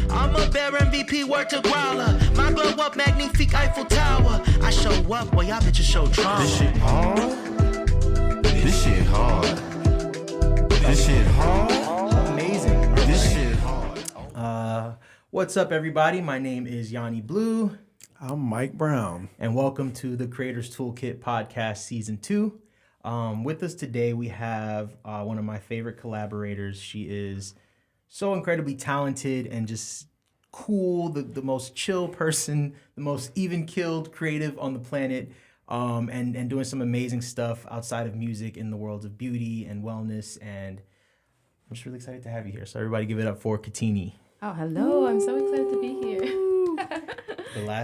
I'm a bear MVP, word to growler. My glow up, magnifique Eiffel Tower. I show up, well y'all bitches show trauma. This shit hard. This shit hard. This shit hard. Amazing. This shit hard. What's up, everybody? My name is Yanni Blue. I'm Mike Brown. And welcome to the Creators Toolkit Podcast Season 2. With us today, we have one of my favorite collaborators. She is so incredibly talented and just cool, the most chill person, the most even-keeled creative on the planet, and doing some amazing stuff outside of music in the worlds of beauty and wellness. And I'm just really excited to have you here. So everybody give it up for Katini. Oh, hello. I'm so excited to be here.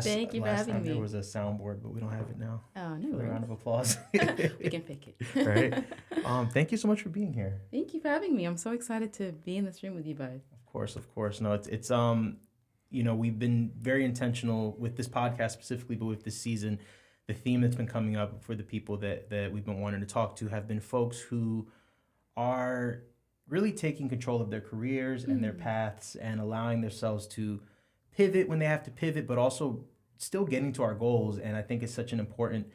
Thank you for having me. There was a soundboard, but we don't have it now. Oh, no A worries. round of applause. We can pick it. Right. Thank you so much for being here. Thank you for having me. I'm so excited to be in this room with you both. Of course. No, it's we've been very intentional with this podcast specifically, but with this season, the theme that's been coming up for the people that we've been wanting to talk to have been folks who are really taking control of their careers and their paths and allowing themselves to pivot when they have to pivot, but also still getting to our goals. And I think it's such an important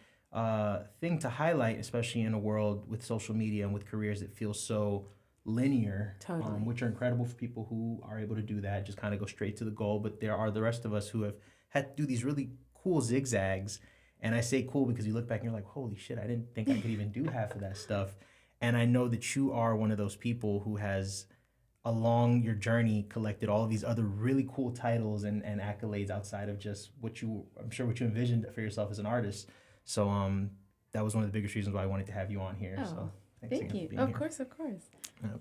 thing to highlight, especially in a world with social media and with careers that feel so linear, Totally. Which are incredible for people who are able to do that, just kind of go straight to the goal. But there are the rest of us who have had to do these really cool zigzags. And I say cool because you look back and you're like, holy shit, I didn't think I could even do half of that stuff. And I know that you are one of those people who has, along your journey, collected all of these other really cool titles and accolades outside of just what you envisioned for yourself as an artist. So that was one of the biggest reasons why I wanted to have you on here. Oh, so thank you. Of course. Yep.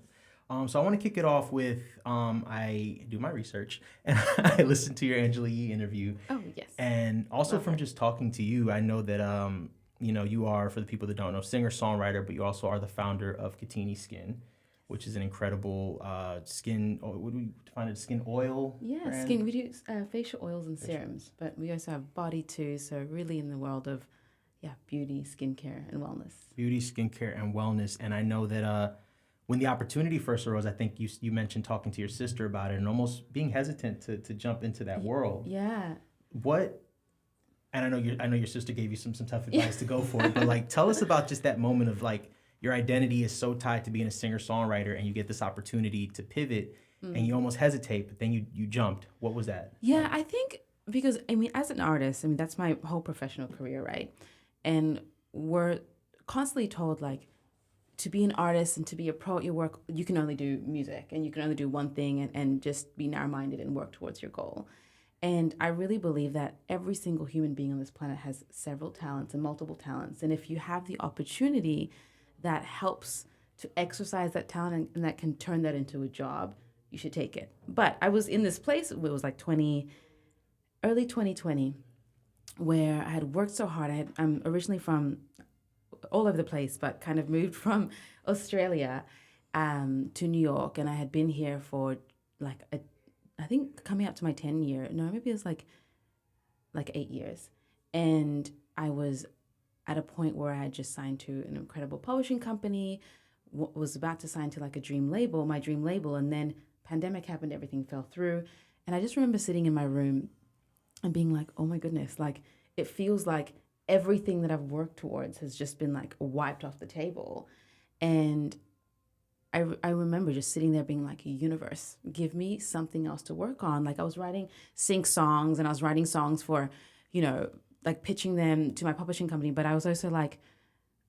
So I want to kick it off with I do my research and I listened to your Angela Yee interview. Oh, yes. And also from just talking to you, I know that you are, for the people that don't know, singer-songwriter, but you also are the founder of Katini Skin, which is an incredible skin. What do we define it? Skin oil. Yeah, brand? skin. We do facial oils and serums, but we also have body too. So really in the world of beauty, skincare, and wellness. Beauty, skincare, and wellness. And I know that when the opportunity first arose, I think you mentioned talking to your sister about it and almost being hesitant to jump into that world. Yeah. And I know your sister gave you some tough advice to go for it, but like tell us about just that moment of like your identity is so tied to being a singer-songwriter and you get this opportunity to pivot and you almost hesitate, but then you jumped. What was that? Yeah, I think because, as an artist, that's my whole professional career, right? And we're constantly told, like, to be an artist and to be a pro at your work, you can only do music and you can only do one thing and just be narrow-minded and work towards your goal. And I really believe that every single human being on this planet has several talents and multiple talents. And if you have the opportunity that helps to exercise that talent and that can turn that into a job, you should take it. But I was in this place, it was like early 2020, where I had worked so hard. I'm originally from all over the place, but kind of moved from Australia to New York. And I had been here for I think coming up to my 10 year, no, maybe it was like 8 years. And I was at a point where I had just signed to an incredible publishing company, was about to sign to like my dream label. And then pandemic happened, everything fell through. And I just remember sitting in my room and being like, oh my goodness, like it feels like everything that I've worked towards has just been like wiped off the table. And I remember just sitting there being like, universe, give me something else to work on. Like I was writing sync songs and I was writing songs for, like pitching them to my publishing company. But I was also like,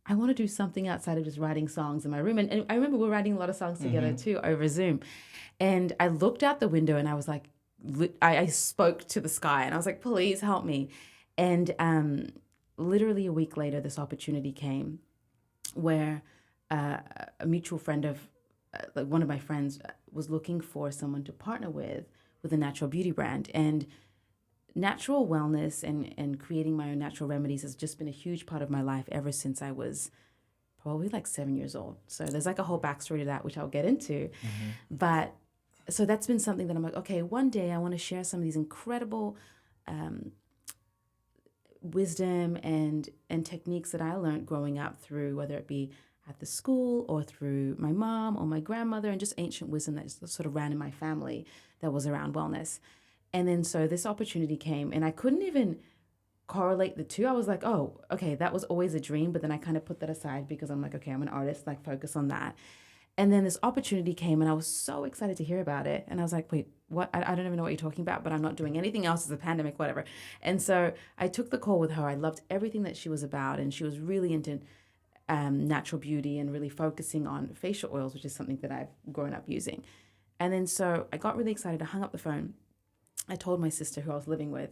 I want to do something outside of just writing songs in my room. And I remember we were writing a lot of songs together too over Zoom. And I looked out the window and I was like, I spoke to the sky and I was like, please help me. And literally a week later, this opportunity came where a mutual friend of one of my friends was looking for someone to partner with a natural beauty brand. And natural wellness and creating my own natural remedies has just been a huge part of my life ever since I was probably like 7 years old. So there's like a whole backstory to that, which I'll get into. But so that's been something that I'm like, okay, one day I want to share some of these incredible wisdom and techniques that I learned growing up through, whether it be at the school or through my mom or my grandmother, and just ancient wisdom that just sort of ran in my family that was around wellness. And then so this opportunity came, and I couldn't even correlate the two. I was like, oh, okay, that was always a dream, but then I kind of put that aside because I'm like, okay, I'm an artist, like focus on that. And then this opportunity came, and I was so excited to hear about it. And I was like, wait, what? I don't even know what you're talking about, but I'm not doing anything else. It's a pandemic, whatever. And so I took the call with her. I loved everything that she was about, and she was really into natural beauty and really focusing on facial oils, which is something that I've grown up using. And then so I got really excited. I hung up the phone. I told my sister who I was living with,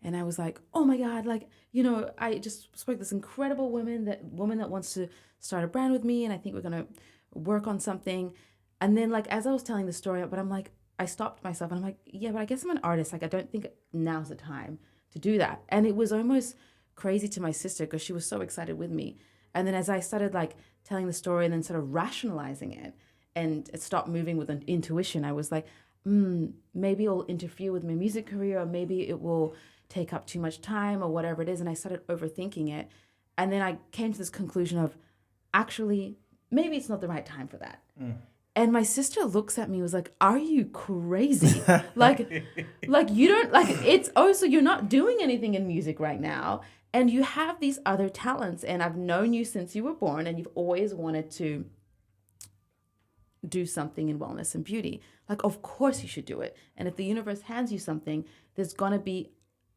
and I was like, oh my God, like, you know, I just spoke to this incredible woman that wants to start a brand with me, and I think we're going to work on something. And then like, as I was telling the story, but I'm like, I stopped myself and I'm like, yeah, but I guess I'm an artist. Like, I don't think now's the time to do that. And it was almost crazy to my sister because she was so excited with me. And then as I started like telling the story and then sort of rationalizing it and it stopped moving with an intuition, I was like, maybe it'll interfere with my music career, or maybe it will take up too much time or whatever it is. And I started overthinking it. And then I came to this conclusion of actually, maybe it's not the right time for that. And my sister looks at me and was like, are you crazy? like you don't, like, it's, oh, so you're not doing anything in music right now. And you have these other talents. And I've known you since you were born, and you've always wanted to do something in wellness and beauty. Like, of course you should do it. And if the universe hands you something, there's going to be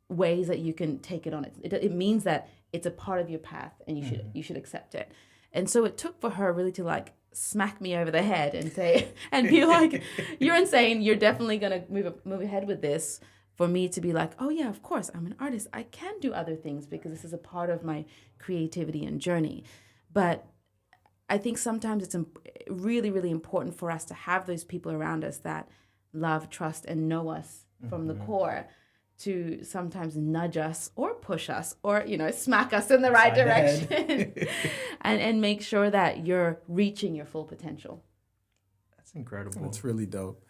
ways that you can take it on. It means that it's a part of your path, and you should accept it. And so it took for her really to like smack me over the head and say, and be like, you're insane. You're definitely going to move ahead with this. For me to be like, oh yeah, of course, I'm an artist. I can do other things because this is a part of my creativity and journey. But I think sometimes it's really, really important for us to have those people around us that love, trust, and know us from the core, to sometimes nudge us or push us or, you know, smack us in the right direction and make sure that you're reaching your full potential. That's incredible. That's really dope.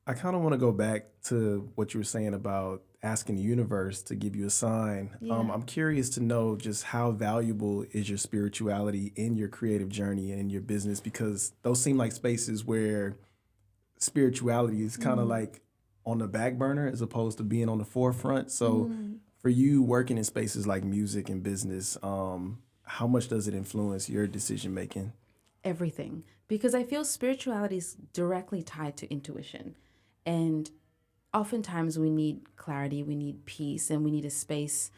I kind of want to go back to what you were saying about asking the universe to give you a sign. Yeah. I'm curious to know just how valuable is your spirituality in your creative journey and in your business, because those seem like spaces where spirituality is kind of like on the back burner as opposed to being on the forefront. So for you working in spaces like music and business, how much does it influence your decision making? Everything. Because I feel spirituality is directly tied to intuition. And oftentimes we need clarity, we need peace, and we need a space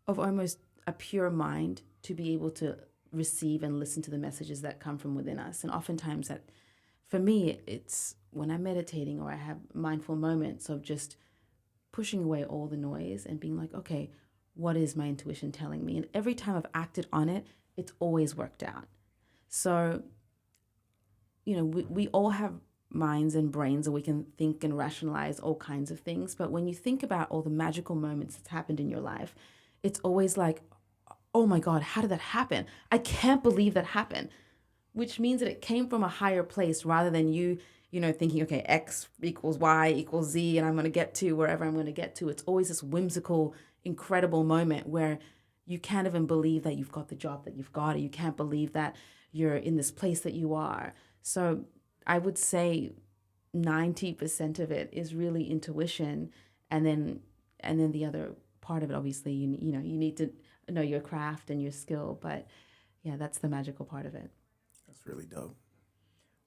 of almost a pure mind to be able to receive and listen to the messages that come from within us. And oftentimes that, for me, it's when I'm meditating or I have mindful moments of just pushing away all the noise and being like, okay, what is my intuition telling me? And every time I've acted on it, it's always worked out. So, you know, we all have minds and brains, and we can think and rationalize all kinds of things. But when you think about all the magical moments that's happened in your life, it's always like, oh my God, how did that happen? I can't believe that happened. Which means that it came from a higher place rather than you know, thinking, okay, X equals Y equals Z, and I'm going to get to wherever I'm going to get to. It's always this whimsical, incredible moment where you can't even believe that you've got the job that you've got, or you can't believe that you're in this place that you are. So I would say 90% of it is really intuition, and then the other part of it, obviously, you need to know your craft and your skill. But yeah, that's the magical part of it. That's really dope.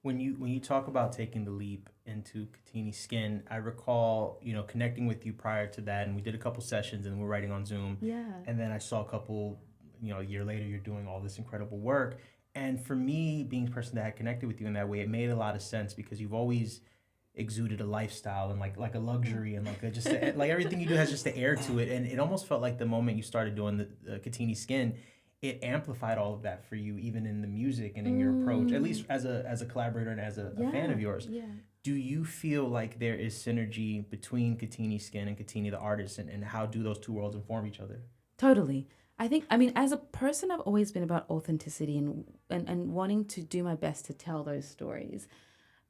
When you talk about taking the leap into Katini Skin, I recall, you know, connecting with you prior to that, and we did a couple sessions, and we're writing on Zoom. Yeah. And then I saw a couple, you know, a year later, you're doing all this incredible work. And for me, being a person that had connected with you in that way, it made a lot of sense because you've always exuded a lifestyle and like a luxury and like like everything you do has just the air to it. And it almost felt like the moment you started doing the Katini Skin, it amplified all of that for you, even in the music and in your approach, at least as a collaborator and as a fan of yours. Yeah. Do you feel like there is synergy between Katini Skin and Katini the artist, and how do those two worlds inform each other? Totally. I mean, as a person, I've always been about authenticity and wanting to do my best to tell those stories.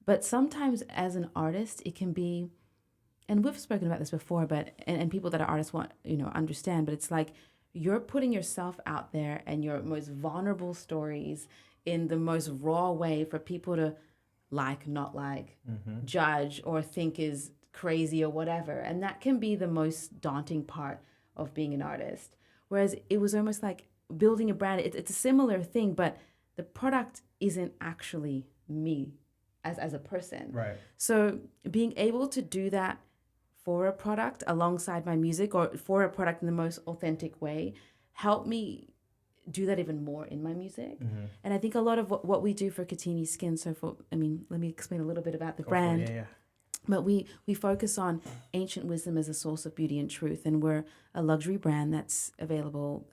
But sometimes as an artist, it can be, and we've spoken about this before, but and people that are artists want, you know, understand, but it's like you're putting yourself out there and your most vulnerable stories in the most raw way for people to like, not like, judge, or think is crazy or whatever. And that can be the most daunting part of being an artist. Whereas it was almost like building a brand. It's a similar thing, but the product isn't actually me as a person. Right. So being able to do that for a product alongside my music, or for a product in the most authentic way, helped me do that even more in my music. And I think a lot of what we do for Katini Skin, let me explain a little bit about the brand. Yeah. But we focus on ancient wisdom as a source of beauty and truth. And we're a luxury brand that's available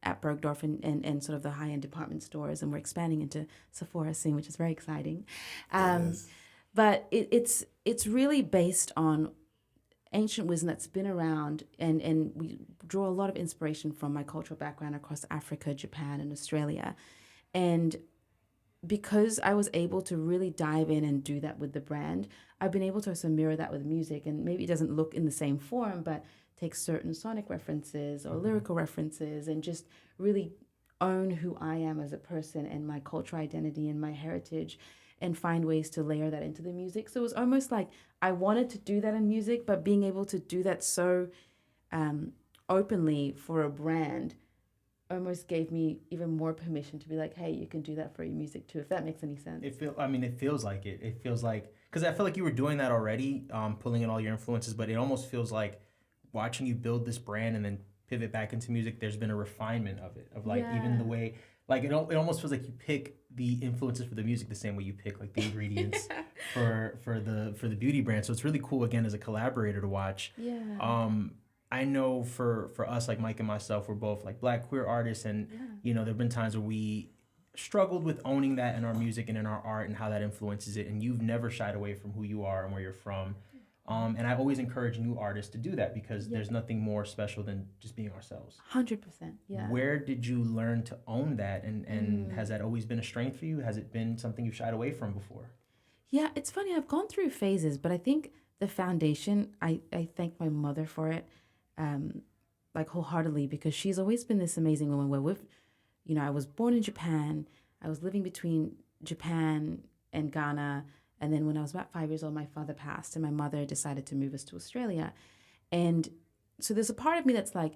at Bergdorf and sort of the high-end department stores. And we're expanding into Sephora soon, which is very exciting. Yes. But it's really based on ancient wisdom that's been around. And we draw a lot of inspiration from my cultural background across Africa, Japan, and Australia. And because I was able to really dive in and do that with the brand, I've been able to also mirror that with music. And maybe it doesn't look in the same form, but take certain sonic references or lyrical references and just really own who I am as a person and my cultural identity and my heritage, and find ways to layer that into the music. So it was almost like I wanted to do that in music, but being able to do that so openly for a brand almost gave me even more permission to be like, hey, you can do that for your music too, if that makes any sense. It feels like it. It feels like, because I feel like you were doing that already, pulling in all your influences, but it almost feels like watching you build this brand and then pivot back into music, there's been a refinement of it, of like even the way, like it almost feels like you pick the influences for the music the same way you pick like the ingredients for the beauty brand. So it's really cool, again, as a collaborator to watch. I know for us, like Mike and myself, we're both like Black queer artists, and you know, there've been times where we struggled with owning that in our music and in our art and how that influences it, and you've never shied away from who you are and where you're from. And I always encourage new artists to do that, because there's nothing more special than just being ourselves. 100%, yeah. Where did you learn to own that, and has that always been a strength for you? Has it been something you've shied away from before? Yeah, it's funny. I've gone through phases, but I think the foundation, I thank my mother for it, like wholeheartedly, because she's always been this amazing woman where I was born in Japan. I was living between Japan and Ghana. And then when I was about 5 years old, my father passed and my mother decided to move us to Australia. And so there's a part of me that's like,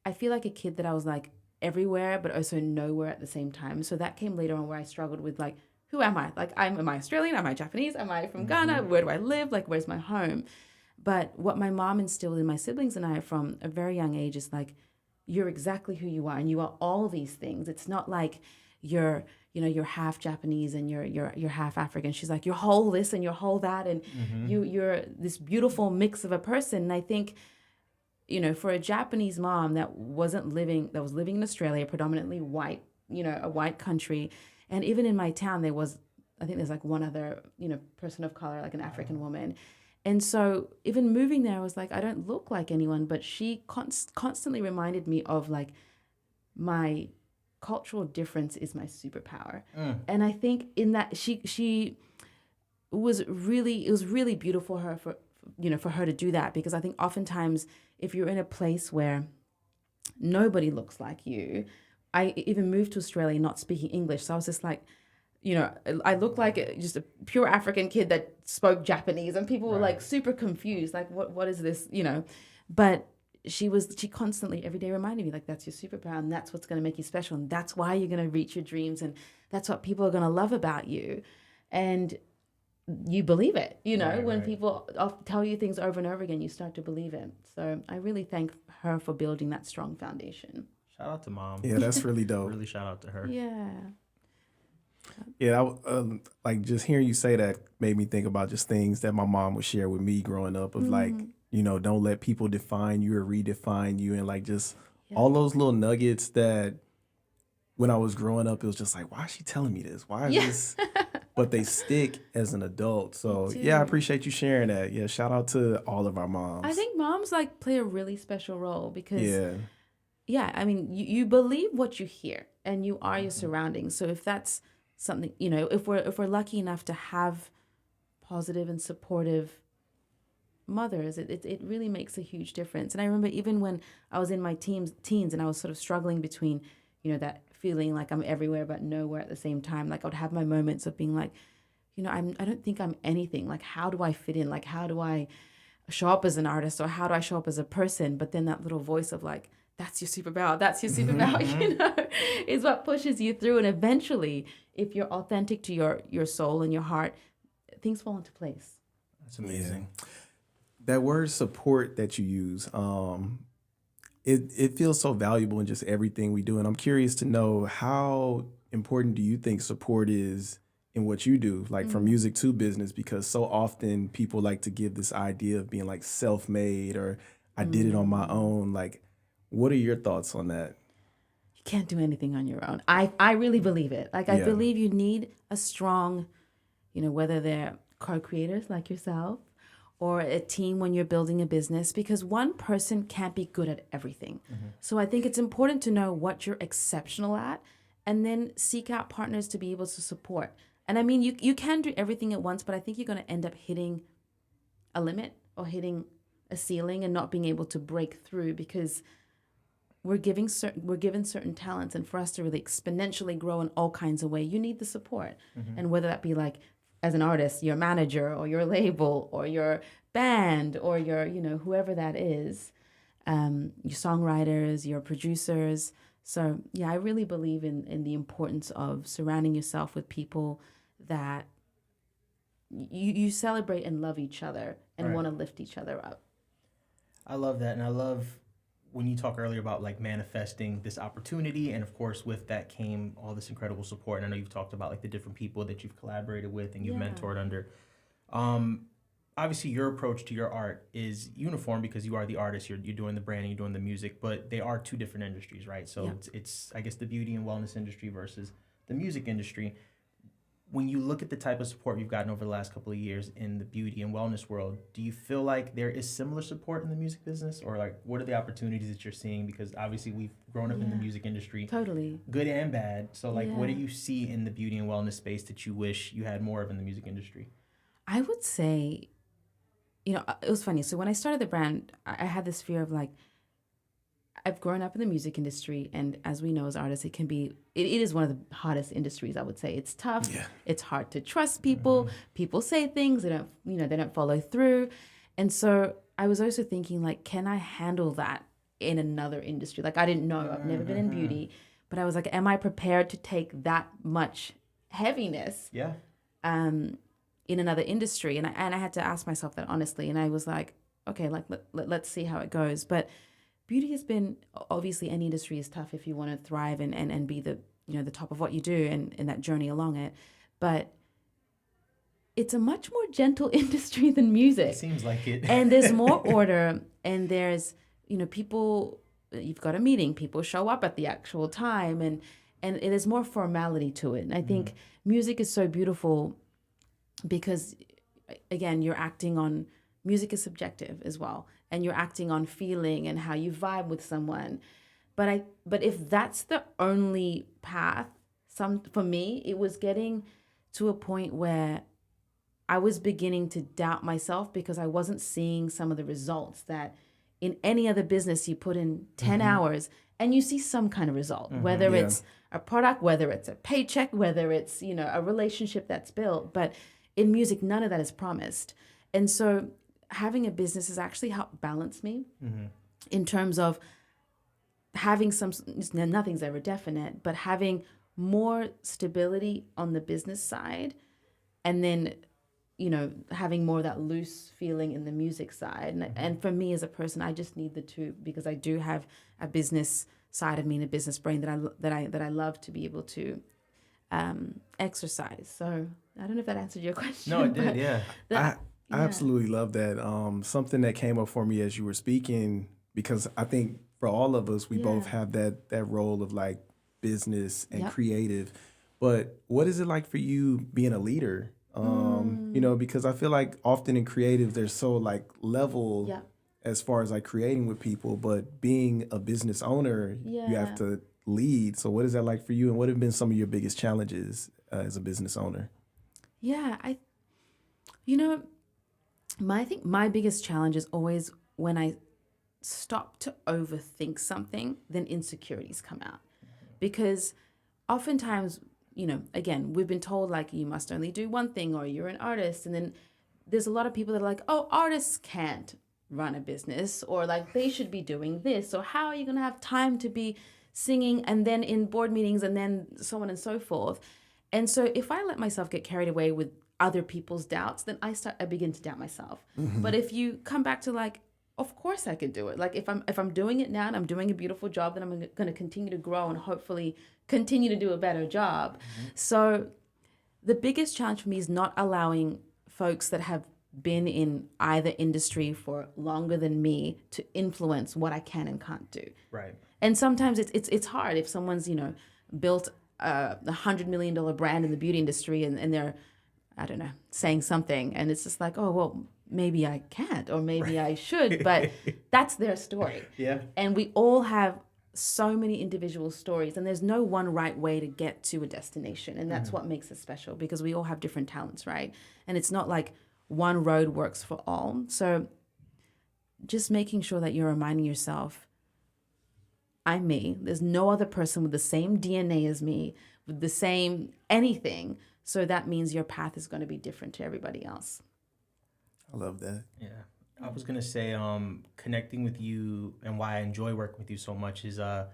I feel like a kid that I was like everywhere, but also nowhere at the same time. So that came later on, where I struggled with like, who am I? Like, am I Australian? Am I Japanese? Am I from Ghana? Where do I live? Like, where's my home? But what my mom instilled in my siblings and I from a very young age is like, you're exactly who you are, and you are all these things. It's not like you're half Japanese and you're half African. She's like, you're whole this and you're whole that, and you're this beautiful mix of a person. And I think, for a Japanese mom that was living in Australia, predominantly white, a white country, and even in my town I think there's like one other, person of color, like an African woman. And so even moving there, I was like, I don't look like anyone, but she constantly reminded me of like my cultural difference is my superpower. And I think in that it was really beautiful for her to do that, because I think oftentimes if you're in a place where nobody looks like you, I even moved to Australia not speaking English, so I was just like, I looked like just a pure African kid that spoke Japanese, and people were like super confused, like what is this, but she constantly every day reminded me, like, that's your superpower, and that's what's going to make you special, and that's why you're going to reach your dreams, and that's what people are going to love about you. And you believe it, when people tell you things over and over again, you start to believe it. So I really thank her for building that strong foundation. Shout out to Mom. Yeah, that's really dope. Really shout out to her. Yeah, like just hearing you say that made me think about just things that my mom would share with me growing up of like, don't let people define you or redefine you, and like just all those little nuggets that when I was growing up, it was just like, why is she telling me this? Why is this? But they stick as an adult. So yeah, I appreciate you sharing that. Yeah, shout out to all of our moms. I think moms like play a really special role because I mean, you believe what you hear and you are your surroundings. So if that's something, if we're lucky enough to have positive and supportive mothers. It really makes a huge difference. And I remember even when I was in my teens and I was sort of struggling between, that feeling like I'm everywhere but nowhere at the same time. Like I would have my moments of being like, I don't think I'm anything. Like, how do I fit in? Like, how do I show up as an artist, or how do I show up as a person? But then that little voice of like, that's your superpower, is what pushes you through. And eventually, if you're authentic to your soul and your heart, things fall into place. That's amazing. Yeah. That word support that you use, it feels so valuable in just everything we do. And I'm curious to know, how important do you think support is in what you do, like from music to business? Because so often people like to give this idea of being like self-made, or I did it on my own. Like, what are your thoughts on that? You can't do anything on your own. I really believe it. Like, I believe you need a strong, whether they're co-creators like yourself, or a team when you're building a business, because one person can't be good at everything. So I think it's important to know what you're exceptional at, and then seek out partners to be able to support. And I mean, you can do everything at once, but I think you're going to end up hitting a limit or hitting a ceiling and not being able to break through, because we're given certain talents, and for us to really exponentially grow in all kinds of ways, you need the support. And whether that be like, as an artist, your manager or your label or your band or your, whoever that is, your songwriters, your producers. So yeah, I really believe in the importance of surrounding yourself with people that you celebrate and love each other and want to lift each other up. I love that. And I love when you talk earlier about like manifesting this opportunity, and of course with that came all this incredible support. And I know you've talked about like the different people that you've collaborated with and you've mentored under. Obviously your approach to your art is uniform because you are the artist, you're doing the branding, you're doing the music, but they are two different industries, right? So it's I guess the beauty and wellness industry versus the music industry. When you look at the type of support you've gotten over the last couple of years in the beauty and wellness world, do you feel like there is similar support in the music business, or like what are the opportunities that you're seeing? Because obviously we've grown up in the music industry, totally, good and bad. So like, what do you see in the beauty and wellness space that you wish you had more of in the music industry? I would say, it was funny. So when I started the brand, I had this fear of like, I've grown up in the music industry, and as we know as artists, it is one of the hottest industries, I would say. It's tough. Yeah. It's hard to trust people. People say things, they don't follow through. And so I was also thinking like, can I handle that in another industry? Like, I didn't know, I've never been in beauty, but I was like, am I prepared to take that much heaviness in another industry? And I had to ask myself that honestly. And I was like, okay, like let's see how it goes. But beauty has been, obviously any industry is tough if you want to thrive and be the top of what you do and that journey along it. But it's a much more gentle industry than music. It seems like it. And there's more order, and there's, people, you've got a meeting, people show up at the actual time, and it is more formality to it. And I think music is so beautiful because, again, music is subjective as well. And you're acting on feeling and how you vibe with someone. But if that's the only path, for me, it was getting to a point where I was beginning to doubt myself because I wasn't seeing some of the results that in any other business you put in 10 hours and you see some kind of result, whether it's a product, whether it's a paycheck, whether it's, a relationship that's built. But in music, none of that is promised. And so having a business has actually helped balance me in terms of having nothing's ever definite, but having more stability on the business side, and then, having more of that loose feeling in the music side. And for me as a person, I just need the two, because I do have a business side of me and a business brain that I love to be able to exercise. So I don't know if that answered your question. No, it did. Yeah. I absolutely love that. Something that came up for me as you were speaking, because I think for all of us, we both have that role of like business and creative. But what is it like for you being a leader? Because I feel like often in creative, there's so like level as far as like creating with people, but being a business owner, you have to lead. So what is that like for you? And what have been some of your biggest challenges as a business owner? Yeah, I think my biggest challenge is always when I stop to overthink something, then insecurities come out. Because oftentimes, again, we've been told like you must only do one thing or you're an artist. And then there's a lot of people that are like, oh, artists can't run a business, or like they should be doing this. So how are you going to have time to be singing and then in board meetings and then so on and so forth? And so if I let myself get carried away with other people's doubts, then I begin to doubt myself. But if you come back to like, of course I could do it. Like if I'm doing it now and I'm doing a beautiful job, then I'm going to continue to grow and hopefully continue to do a better job. So the biggest challenge for me is not allowing folks that have been in either industry for longer than me to influence what I can and can't do. Right. And sometimes it's hard if someone's, built a $100 million brand in the beauty industry and they're, I don't know, saying something. And it's just like, oh, well, maybe I can't or maybe I should, but that's their story. Yeah. And we all have so many individual stories, and there's no one right way to get to a destination. And that's what makes it special, because we all have different talents, right? And it's not like one road works for all. So just making sure that you're reminding yourself, I'm me. There's no other person with the same DNA as me, with the same anything. So that means your path is going to be different to everybody else. I love that. Yeah. I was going to say, connecting with you and why I enjoy working with you so much is I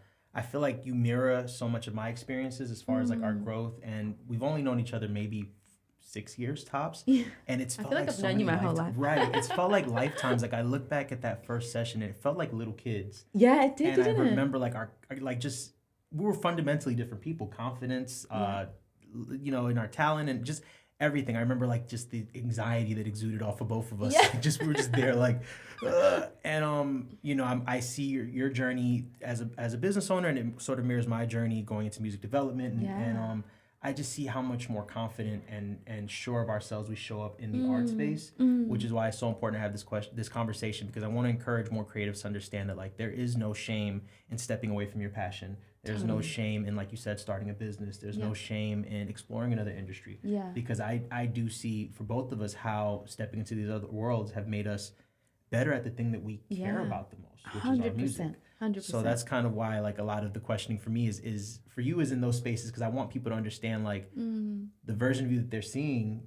feel like you mirror so much of my experiences as far as like our growth. And we've only known each other maybe 6 years tops. Yeah. And it's felt I feel like I've known you my whole life. Right. It's felt like lifetimes. Like I look back at that first session and it felt like little kids. Yeah, it did, and didn't I it? remember like we were fundamentally different people. Confidence, in our talent and just everything. I remember like just the anxiety that exuded off of both of us. Yeah. We were just there like, I see your journey as a business owner, and it sort of mirrors my journey going into music development. And I just see how much more confident and sure of ourselves we show up in the art space, which is why it's so important to have this conversation, because I want to encourage more creatives to understand that like there is no shame in stepping away from your passion. There's no shame in, like you said, starting a business. There's no shame in exploring another industry. Yeah. Because I do see for both of us how stepping into these other worlds have made us better at the thing that we care about the most, which is our music. 100%. So that's kind of why like a lot of the questioning for me is for you is in those spaces, because I want people to understand like the version of you that they're seeing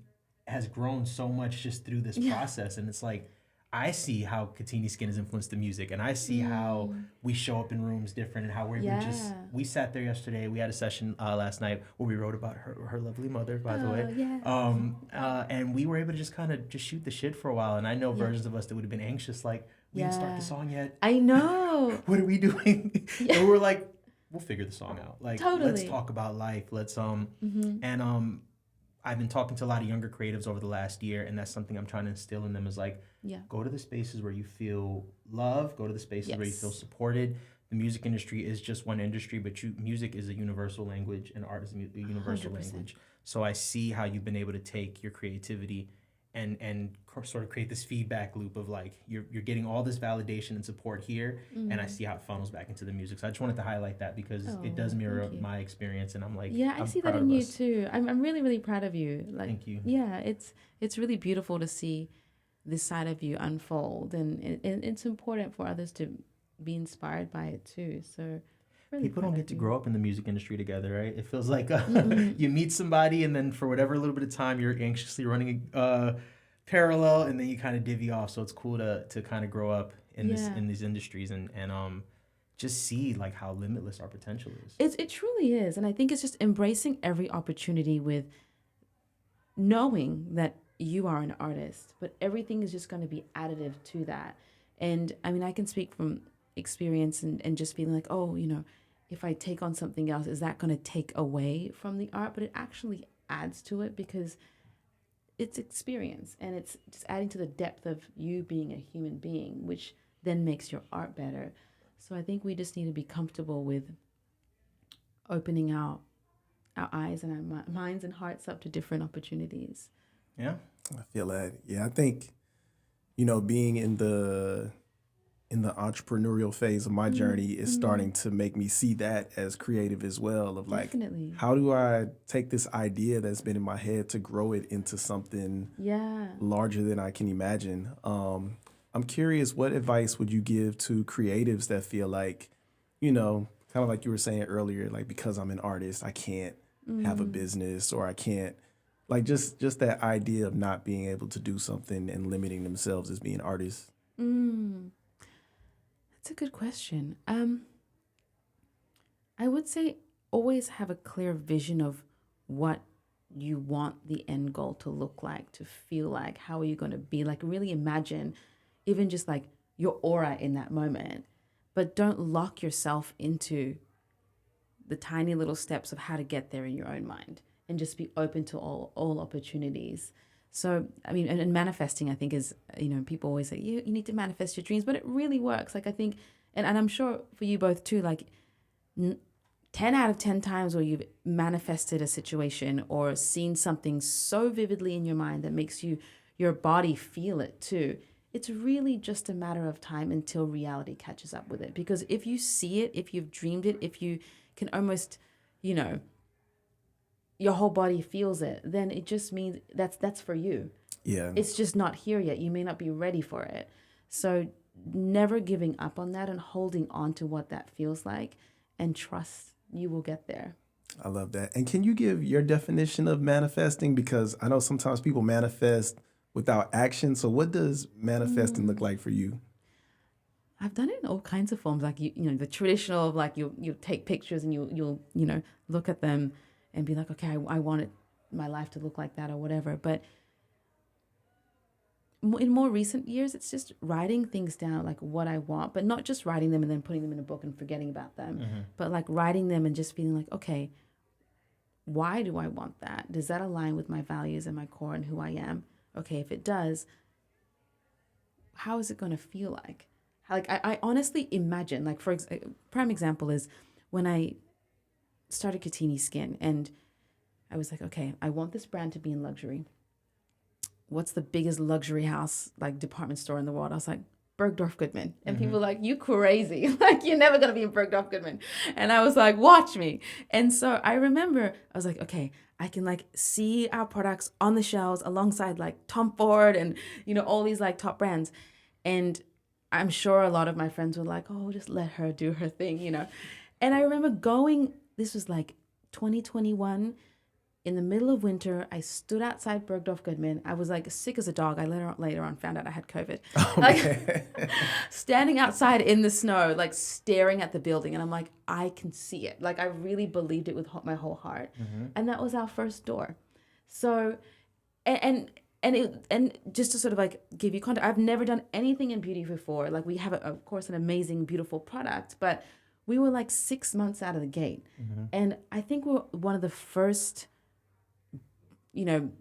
has grown so much just through this process. And it's like, I see how Katini Skin has influenced the music, and I see how we show up in rooms different, and how we're able to we sat there yesterday. We had a session last night where we wrote about her lovely mother, by the way. Yeah. And we were able to just kind of just shoot the shit for a while. And I know versions of us that would have been anxious, like, we didn't start the song yet. I know. What are we doing? And we were like, we'll figure the song out. Like, Totally. let's talk about life. Let's I've been talking to a lot of younger creatives over the last year, and that's something I'm trying to instill in them is like, go to the spaces where you feel love, go to the spaces where you feel supported. The music industry is just one industry, but music is a universal language, and art is a universal 100%. language. So I see how you've been able to take your creativity and sort of create this feedback loop of like, you're getting all this validation and support here, and I see how it funnels back into the music. So I just wanted to highlight that, because it does mirror my experience, and I'm like, I see that in you too. I'm really, really proud of you. Like, thank you. Yeah, it's really beautiful to see this side of you unfold, and it's important for others to be inspired by it too. So really people don't proud get of to you. grow up in the music industry together, right? It feels like you meet somebody, and then for whatever little bit of time you're anxiously running parallel, and then you kind of divvy off. So it's cool to kind of grow up in these industries and just see like how limitless our potential is. It truly is, and I think it's just embracing every opportunity with knowing that you are an artist, but everything is just going to be additive to that. And I mean, I can speak from experience and just feeling like, oh, if I take on something else, is that going to take away from the art? But it actually adds to it, because it's experience, and it's just adding to the depth of you being a human being, which then makes your art better. So I think we just need to be comfortable with opening our eyes and our minds and hearts up to different opportunities. Yeah. I feel that. Yeah, I think, being in the in the entrepreneurial phase of my journey is starting to make me see that as creative as well, of like, Definitely. how do I take this idea that's been in my head to grow it into something larger than I can imagine? I'm curious, what advice would you give to creatives that feel like, you know, kind of like you were saying earlier, like, because I'm an artist, I can't have a business, or I can't, like, just that idea of not being able to do something and limiting themselves as being artists? That's a good question. I would say always have a clear vision of what you want the end goal to look like, to feel like. How are you going to be? Like, really imagine even just like your aura in that moment, but don't lock yourself into the tiny little steps of how to get there in your own mind, and just be open to all opportunities. So, I mean, and manifesting, I think, is, you know, people always say, you need to manifest your dreams, but it really works. Like, I think, and I'm sure for you both too, like 10 out of 10 times where you've manifested a situation or seen something so vividly in your mind that makes your body feel it too, it's really just a matter of time until reality catches up with it. Because if you see it, if you've dreamed it, if you can almost, you know, your whole body feels it, then it just means that's for you. Yeah. It's just not here yet. You may not be ready for it. So never giving up on that and holding on to what that feels like, and trust you will get there. I love that. And can you give your definition of manifesting? Because I know sometimes people manifest without action. So what does manifesting look like for you? I've done it in all kinds of forms, like you know, the traditional of like you take pictures and you'll you know, look at them and be like, okay, I want my life to look like that or whatever. But in more recent years, it's just writing things down, like what I want, but not just writing them and then putting them in a book and forgetting about them, but like writing them and just feeling like, okay, why do I want that? Does that align with my values and my core and who I am? Okay, if it does, how is it going to feel like? Like, I honestly imagine, like, prime example is when I started Katini Skin, and I was like, okay, I want this brand to be in luxury. What's the biggest luxury house, like, department store in the world? I was like, Bergdorf Goodman. And people were like, you crazy. Like, you're never going to be in Bergdorf Goodman. And I was like, watch me. And so I remember, I was like, okay, I can like see our products on the shelves alongside like Tom Ford and, you know, all these like top brands. And I'm sure a lot of my friends were like, oh, just let her do her thing, you know. And I remember this was like 2021, in the middle of winter. I stood outside Bergdorf Goodman. I was like sick as a dog. I later on found out I had COVID. Like, standing outside in the snow, like staring at the building. And I'm like, I can see it. Like, I really believed it with my whole heart. And that was our first door. So, and just to sort of like give you context, I've never done anything in beauty before. Like, we have, of course, an amazing, beautiful product, but we were like 6 months out of the gate. And I think we're one of the first, you know,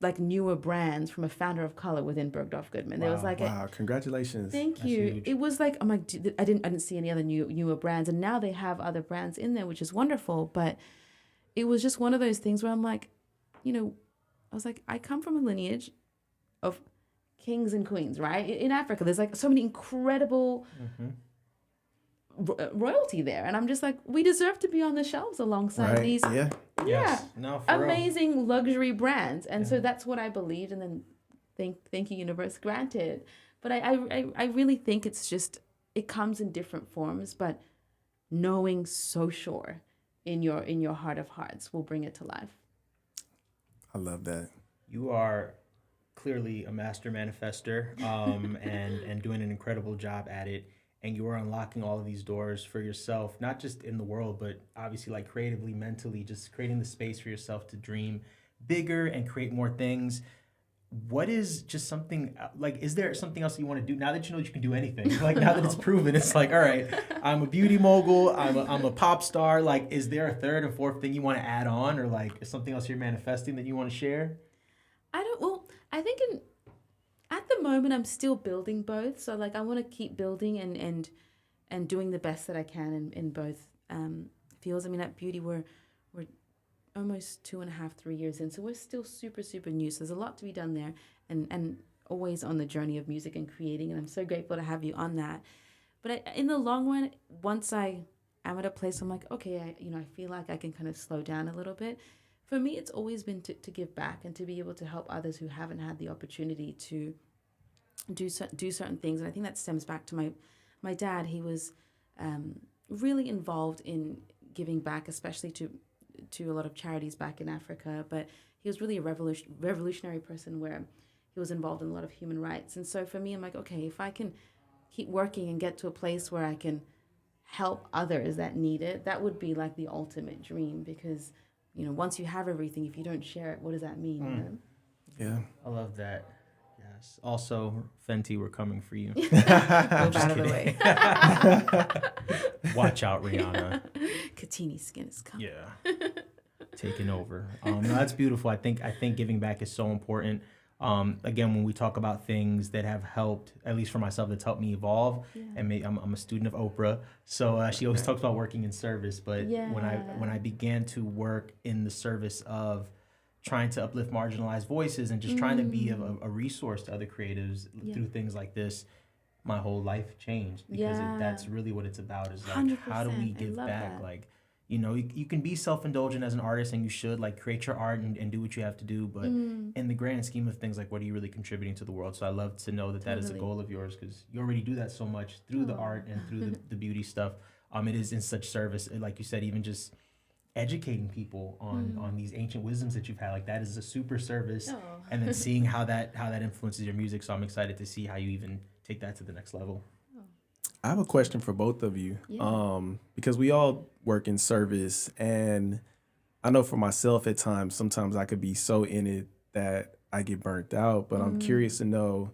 like newer brands from a founder of color within Bergdorf Goodman. There was like, wow, congratulations. Thank you. Huge. It was like, I'm like, I didn't see any other newer brands, and now they have other brands in there, which is wonderful. But it was just one of those things where I'm like, you know, I was like, I come from a lineage of kings and queens, right? In Africa, there's like so many incredible royalty there, and I'm just like, we deserve to be on the shelves alongside these amazing luxury brands. And so that's what I believed, and then thank you, universe, granted. But I really think it's just, it comes in different forms, but knowing so sure in your heart of hearts will bring it to life. I love that. You are clearly a master manifester, and doing an incredible job at it. And you are unlocking all of these doors for yourself, not just in the world, but obviously like creatively, mentally, just creating the space for yourself to dream bigger and create more things. What is just something, like, is there something else that you want to do now that you know that you can do anything? Like, now that it's proven, it's like, all right, I'm a beauty mogul, I'm a pop star. Like, is there a third or fourth thing you want to add on, or like, is something else you're manifesting that you want to share? I think at the moment, I'm still building both. So, like, I want to keep building and doing the best that I can in both fields. I mean, at beauty, we're almost 2.5, 3 years in. So we're still super, super new. So there's a lot to be done there. And always on the journey of music and creating, and I'm so grateful to have you on that. But in the long run, once I am at a place I'm like, okay, I feel like I can kind of slow down a little bit. For me, it's always been to give back and to be able to help others who haven't had the opportunity to do certain things. And I think that stems back to my dad. He was really involved in giving back, especially to a lot of charities back in Africa. But he was really a revolutionary person where he was involved in a lot of human rights. And so for me, I'm like, okay, if I can keep working and get to a place where I can help others that need it, that would be like the ultimate dream. Because, once you have everything, if you don't share it, what does that mean? Yeah. I love that. Yes. Also, Fenty, we're coming for you. Move out of the way. Watch out, Rihanna. Katini Skin is coming. Yeah. Taking over. No, that's beautiful. I think giving back is so important. Again, when we talk about things that have helped, at least for myself, that's helped me evolve. Yeah. And I'm a student of Oprah, so she always talks about working in service. But when I began to work in the service of trying to uplift marginalized voices and just trying to be a resource to other creatives through things like this, my whole life changed, because that's really what it's about. Is like, 100%. how do we give back? That. Like, you can be self-indulgent as an artist, and you should like create your art and do what you have to do. But in the grand scheme of things, like, what are you really contributing to the world? So I love to know that is a goal of yours, because you already do that so much through the art and through the beauty stuff. It is in such service, like you said, even just educating people on these ancient wisdoms that you've had, like, that is a super service. And then seeing how that influences your music. So I'm excited to see how you even take that to the next level. I have a question for both of you, because we all work in service, and I know for myself at times, sometimes I could be so in it that I get burnt out, but I'm curious to know,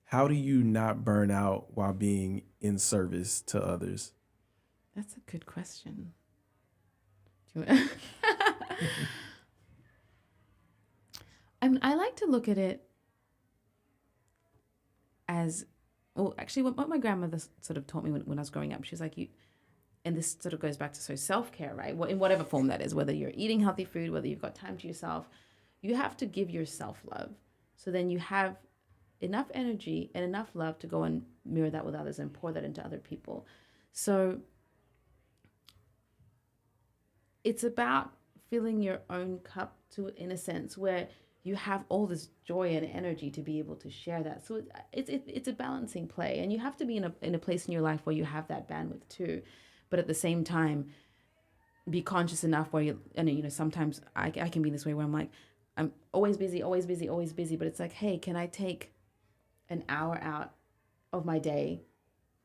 how do you not burn out while being in service to others? That's a good question. Do you want I like to look at it as, well, actually, what my grandmother sort of taught me when I was growing up, she was like, and this sort of goes back to self-care, right? In whatever form that is, whether you're eating healthy food, whether you've got time to yourself, you have to give yourself love. So then you have enough energy and enough love to go and mirror that with others and pour that into other people. So it's about filling your own cup to, in a sense, where you have all this joy and energy to be able to share that. So it's a balancing play, and you have to be in a place in your life where you have that bandwidth too, but at the same time, be conscious enough where sometimes I can be this way where I'm like, I'm always busy, but it's like, hey, can I take an hour out of my day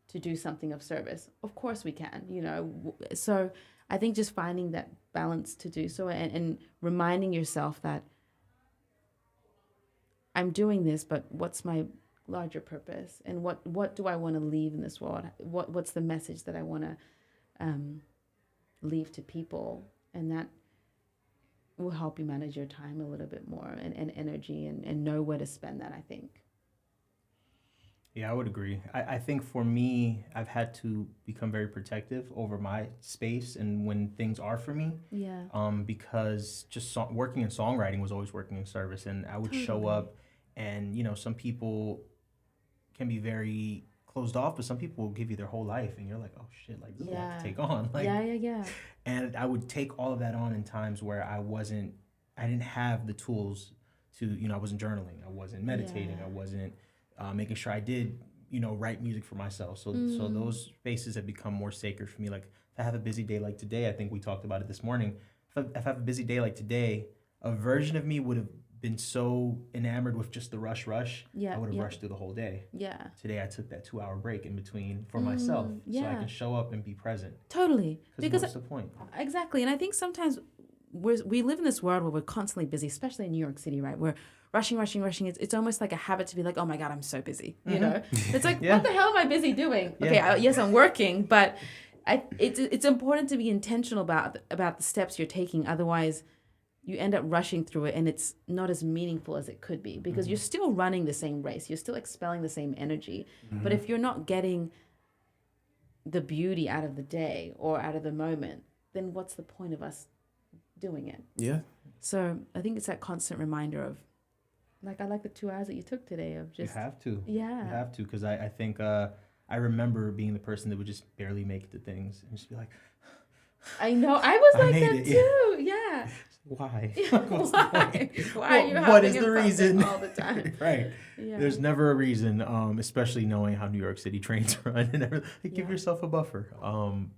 to do something of service? Of course we can, So I think just finding that balance to do so, and reminding yourself that I'm doing this, but what's my larger purpose, and what do I want to leave in this world? What's the message that I want to leave to people? And that will help you manage your time a little bit more, and energy, and know where to spend that, I think. Yeah, I would agree. I think for me, I've had to become very protective over my space and when things are for me. Yeah. Because just working in songwriting was always working in service, and I would show up, and some people can be very closed off, but some people will give you their whole life, and you're like, oh shit, like, this is a lot to take on. Like, yeah. And I would take all of that on in times where I didn't have the tools to, I wasn't journaling, I wasn't meditating, I wasn't making sure I did, write music for myself. So those spaces have become more sacred for me. Like, if I have a busy day like today, I think we talked about it this morning. If I have a busy day like today, a version of me would have been so enamored with just the rush. I would have rushed through the whole day. Yeah. Today I took that 2-hour break in between for myself, so I can show up and be present. Totally. Because what's the point? Exactly. And I think sometimes we live in this world where we're constantly busy, especially in New York City, right? We're rushing. It's almost like a habit to be like, oh my God, I'm so busy. It's like, what the hell am I busy doing? Okay, yes, I'm working, but it's important to be intentional about the steps you're taking. Otherwise, you end up rushing through it, and it's not as meaningful as it could be, because you're still running the same race. You're still expelling the same energy. But if you're not getting the beauty out of the day or out of the moment, then what's the point of us doing it? Yeah. So I think it's that constant reminder of Like, I like the 2 hours that you took today of just... You have to. Yeah. You have to, because I think I remember being the person that would just barely make it to things and just be like, I know. I was I like made that it, too. Yeah. why? Why? Why are you What is having the a reason? all the time? Right. Yeah. There's never a reason, especially knowing how New York City trains run and everything. Give Yeah. yourself a buffer.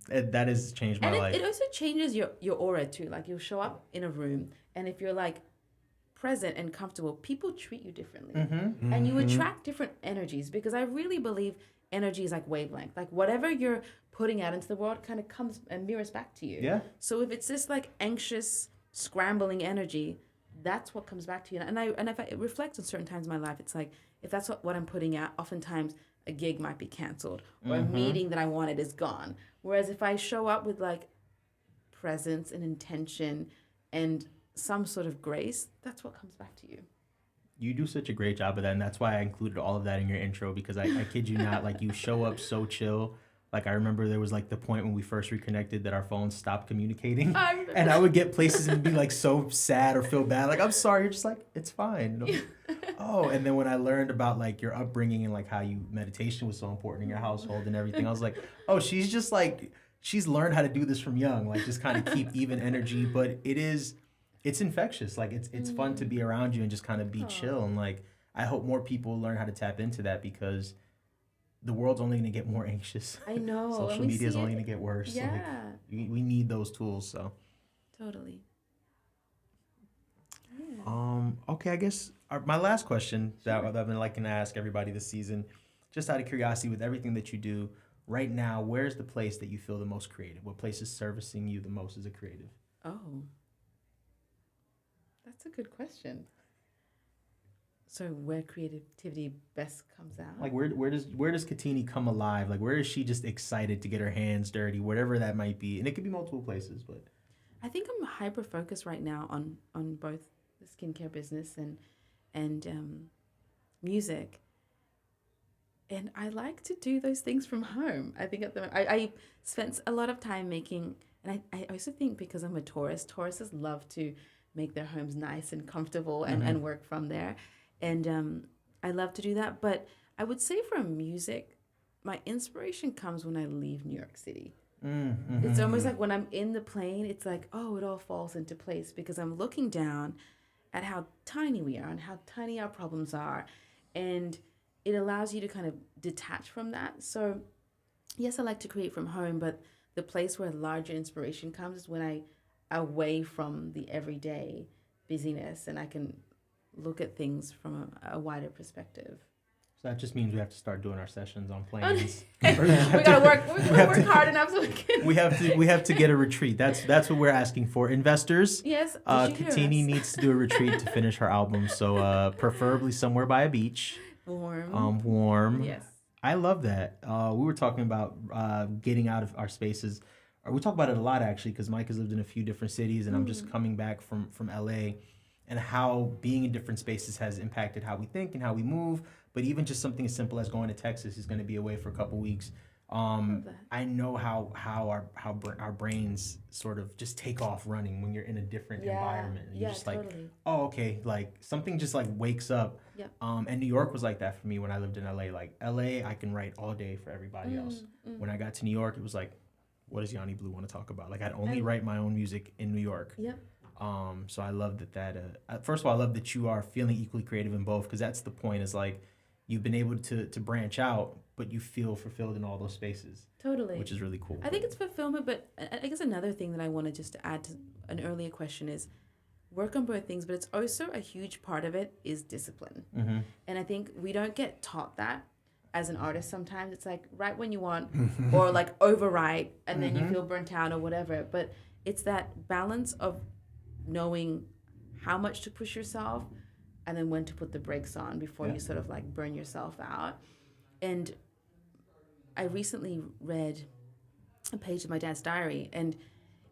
That has changed my And life. it also changes your aura too. Like, you'll show up in a room, and if you're like present and comfortable, people treat you differently. And you attract different energies, because I really believe energy is like wavelength. Like, whatever you're putting out into the world kind of comes and mirrors back to you. Yeah. So if it's this like anxious, scrambling energy, that's what comes back to you. And if I reflect on certain times in my life, it's like, if that's what I'm putting out, oftentimes a gig might be canceled, or a meeting that I wanted is gone. Whereas if I show up with like presence and intention and some sort of grace, that's what comes back to you. You do such a great job of that, and that's why I included all of that in your intro, because I kid you not, like, you show up so chill. Like, I remember there was like the point when we first reconnected that our phones stopped communicating, and I would get places and be like so sad or feel bad, like, I'm sorry. You're just like, it's fine. Oh, and then when I learned about like your upbringing and like how meditation was so important in your household and everything, I was like, oh, she's just like, she's learned how to do this from young, like just kind of keep even energy. But it's infectious. Like, it's fun to be around you and just kind of be chill. And like, I hope more people learn how to tap into that, because the world's only going to get more anxious. I know. Social media is only going to get worse. Yeah. So like, we need those tools. So. Totally. Yeah. Okay, I guess my last question that I've been liking to ask everybody this season, just out of curiosity, with everything that you do right now, where's the place that you feel the most creative? What place is servicing you the most as a creative? Oh, that's a good question. So where creativity best comes out? Like, where does Katini come alive? Like, where is she just excited to get her hands dirty, whatever that might be? And it could be multiple places, but I think I'm hyper focused right now on both the skincare business and music. And I like to do those things from home. I think I spent a lot of time making, and I also think, because I'm a Taurus, Tauruses love to make their homes nice and comfortable and work from there. And I love to do that. But I would say for music, my inspiration comes when I leave New York City. It's almost like when I'm in the plane, it's like, oh, it all falls into place, because I'm looking down at how tiny we are and how tiny our problems are. And it allows you to kind of detach from that. So yes, I like to create from home, but the place where larger inspiration comes is when I away from the everyday busyness, and I can look at things from a wider perspective. so that just means we have to start doing our sessions on planes. We gotta work hard enough so we can. we have to get a retreat. That's what we're asking for. Investors. Yes. Katini needs to do a retreat to finish her album. So preferably somewhere by a beach. Warm. Warm. Yes. I love that. We were talking about getting out of our spaces. We talk about it a lot, actually, because Mike has lived in a few different cities, and I'm just coming back from LA, and how being in different spaces has impacted how we think and how we move. But even just something as simple as going to Texas is going to be away for a couple weeks. I know how our brains sort of just take off running when you're in a different environment. And you're just like, totally. oh, okay, like something just like wakes up. Yep. And New York was like that for me when I lived in LA. Like LA, I can write all day for everybody else. When I got to New York, it was like, what does Yanni Blue want to talk about? Like, I'd only write my own music in New York. Yep. So I love that first of all, I love that you are feeling equally creative in both, because that's the point, is like, you've been able to branch out, but you feel fulfilled in all those spaces. Totally. Which is really cool. I think it's fulfillment, but I guess another thing that I wanted just to add to an earlier question is work on both things, but it's also a huge part of it is discipline. And I think we don't get taught that as an artist. Sometimes it's like write when you want or like overwrite and then you feel burnt out or whatever. But it's that balance of knowing how much to push yourself and then when to put the brakes on before you sort of like burn yourself out. And I recently read a page of my dad's diary, and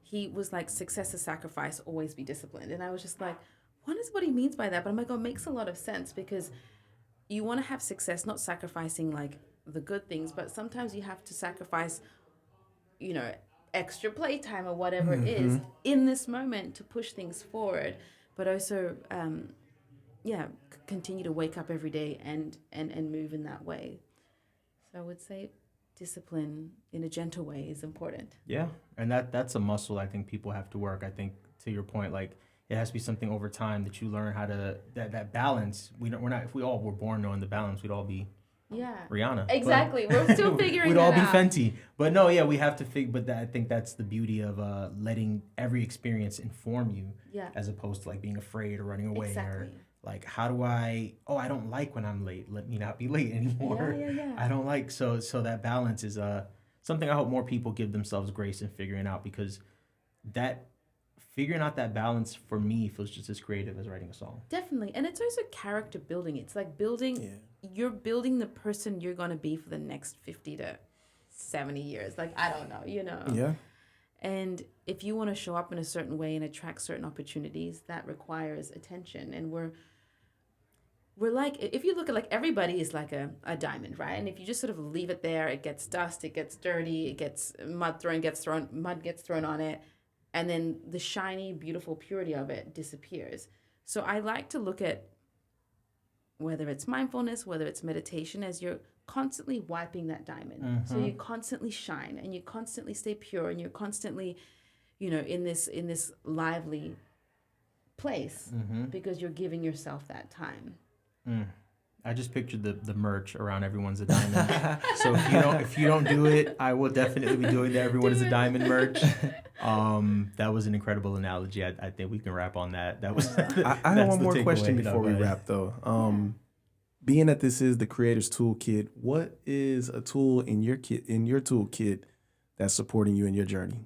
he was like, success is sacrifice, always be disciplined. And I was just like, what he means by that? But I'm like, oh, it makes a lot of sense, because you want to have success, not sacrificing like the good things, but sometimes you have to sacrifice, extra playtime or whatever it is in this moment to push things forward. But also continue to wake up every day and move in that way. So I would say discipline in a gentle way is important. Yeah, and that's a muscle I think people have to work. I think to your point, like it has to be something over time that you learn how to that balance. We're not if we all were born knowing the balance, we'd all be Rihanna. Exactly. We're still figuring we'd that all be out. Fenty. But no, yeah, we have to figure. But I think that's the beauty of letting every experience inform you, as opposed to like being afraid or running away or like how do I don't like when I'm late. Let me not be late anymore. Yeah. I don't like so that balance is something I hope more people give themselves grace in figuring out, because that figuring out that balance for me feels just as creative as writing a song. Definitely. And it's also character building. It's like you're building the person you're going to be for the next 50 to 70 years. Like, I don't know, Yeah. And if you want to show up in a certain way and attract certain opportunities, that requires attention. And we're like, if you look at like everybody is like a diamond, right? And if you just sort of leave it there, it gets dust, it gets dirty, it gets mud gets thrown on it. And then the shiny, beautiful purity of it disappears. So I like to look at whether it's mindfulness, whether it's meditation, as you're constantly wiping that diamond. Mm-hmm. So you constantly shine and you constantly stay pure and you're constantly, in this lively place because you're giving yourself that time. I just pictured the merch around everyone's a diamond. So if you don't do it, I will definitely be doing the everyone is a diamond merch. That was an incredible analogy. I think we can wrap on that. That was. I have one more question before we wrap though. Being that this is the Creator's Toolkit, what is a tool in your toolkit that's supporting you in your journey?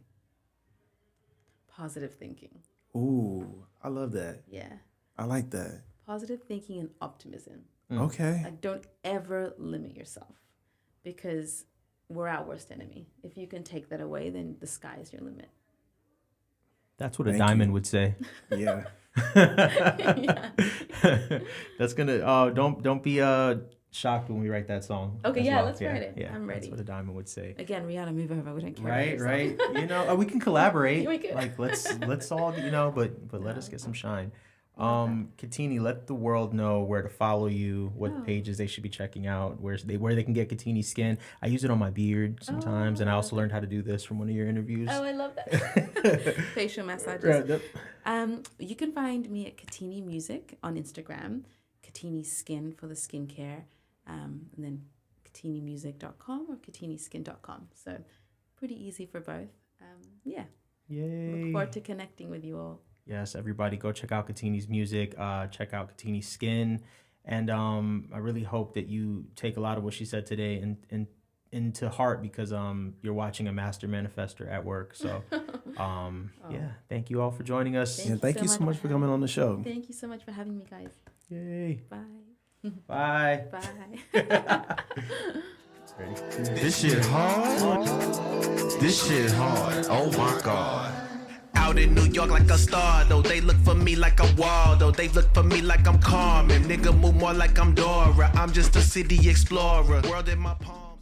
Positive thinking. Ooh, I love that. Yeah. I like that. Positive thinking and optimism. Okay. Like, don't ever limit yourself, because we're our worst enemy. If you can take that away, then the sky is your limit. That's what a diamond would say. Yeah. That's gonna. Don't be shocked when we write that song. Okay, let's write it. Yeah, I'm ready. That's what a diamond would say. Again, Rihanna, move over. We don't care. Right. We can collaborate. We can. Like let's all but let us get some shine. Katini, let the world know where to follow you, what pages they should be checking out, where they can get Katini Skin. I use it on my beard sometimes, and I also learned how to do this from one of your interviews. Oh, I love that. Facial massages. Right. You can find me at Katini Music on Instagram, Katini Skin for the skincare, and then katinimusic.com or katiniskin.com. So pretty easy for both. Yay. Look forward to connecting with you all. Yes, everybody go check out Katini's music, check out Katini Skin. And I really hope that you take a lot of what she said today and into heart, because you're watching a master manifester at work. So thank you all for joining us. Thank you so much for coming on the show. Thank you so much for having me, guys. Yay. Bye. Bye. Bye. This shit hard. This shit hard. Oh my God. Out in New York like a star, though they look for me like a Waldo. They look for me like I'm Carmen. Nigga move more like I'm Dora. I'm just a city explorer. World in my palm.